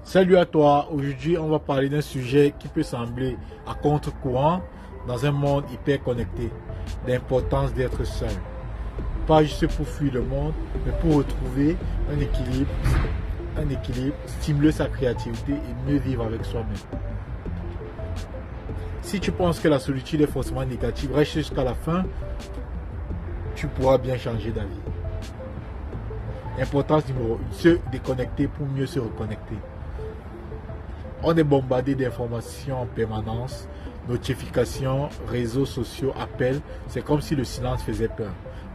Salut à toi, aujourd'hui on va parler d'un sujet qui peut sembler à contre-courant dans un monde hyper connecté, l'importance d'être seul. Pas juste pour fuir le monde, mais pour retrouver un équilibre, stimuler sa créativité et mieux vivre avec soi-même. Si tu penses que la solitude est forcément négative, reste jusqu'à la fin, tu pourras bien changer d'avis. Importance numéro 1, se déconnecter pour mieux se reconnecter. On est bombardé d'informations en permanence, notifications, réseaux sociaux, appels. C'est comme si le silence faisait peur.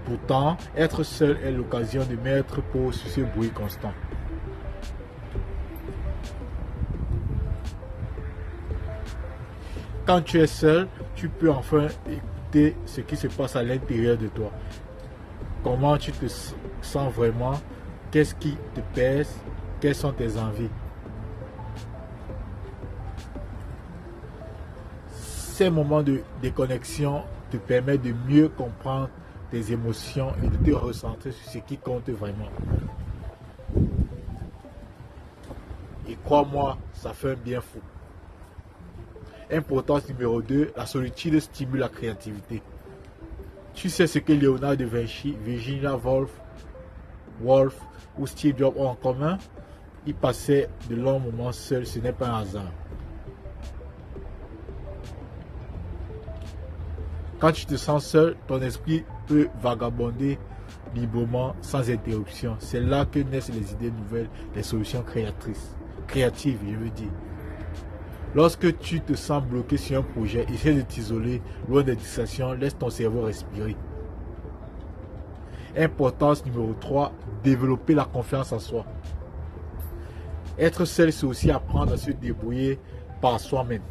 Pourtant, être seul est l'occasion de mettre pause sur ce bruit constant. Quand tu es seul, tu peux enfin écouter ce qui se passe à l'intérieur de toi. Comment tu te sens vraiment? Qu'est-ce qui te pèse? Quelles sont tes envies? Ces moments de déconnexion te permettent de mieux comprendre tes émotions et de te recentrer sur ce qui compte vraiment. Et crois-moi, ça fait un bien fou. Importance numéro 2, la solitude stimule la créativité. Tu sais ce que Léonard de Vinci, Virginia Woolf ou Steve Jobs ont en commun? Ils passaient de longs moments seuls, ce n'est pas un hasard. Quand tu te sens seul, ton esprit peut vagabonder librement, sans interruption. C'est là que naissent les idées nouvelles, les solutions créatives, je veux dire. Lorsque tu te sens bloqué sur un projet, essaie de t'isoler, loin des distractions, laisse ton cerveau respirer. Importance numéro 3, développer la confiance en soi. Être seul, c'est aussi apprendre à se débrouiller par soi-même.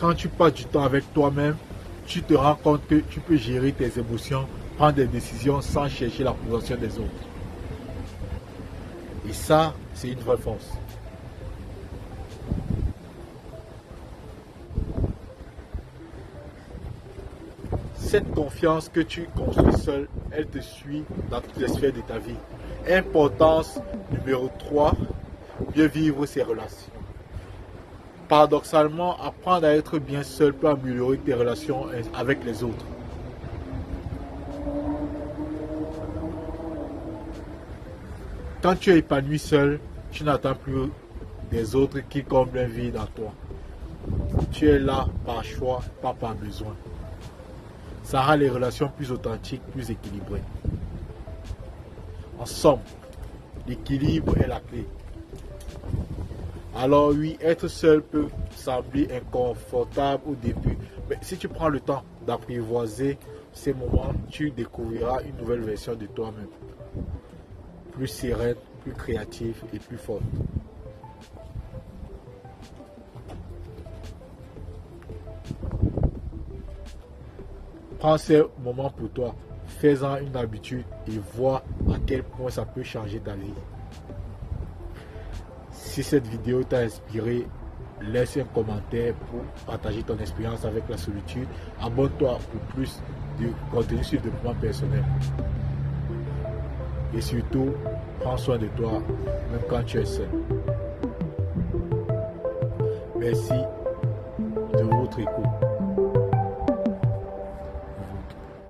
Quand tu passes du temps avec toi-même, tu te rends compte que tu peux gérer tes émotions, prendre des décisions sans chercher l'approbation des autres. Et ça, c'est une vraie force. Cette confiance que tu construis seul, elle te suit dans toutes les sphères de ta vie. Importance numéro 3, mieux vivre ses relations. Paradoxalement, apprendre à être bien seul peut améliorer tes relations avec les autres. Quand tu es épanoui seul, tu n'attends plus des autres qui comblent un vide en toi. Tu es là par choix, pas par besoin. Ça rend les relations plus authentiques, plus équilibrées. En somme, l'équilibre est la clé. Alors oui, être seul peut sembler inconfortable au début, mais si tu prends le temps d'apprivoiser ces moments, tu découvriras une nouvelle version de toi-même, plus sereine, plus créative et plus forte. Prends ces moments pour toi, fais-en une habitude et vois à quel point ça peut changer ta vie. Si cette vidéo t'a inspiré, laisse un commentaire pour partager ton expérience avec la solitude. Abonne-toi pour plus de contenu sur le développement personnel. Et surtout, prends soin de toi, même quand tu es seul. Merci de votre écoute.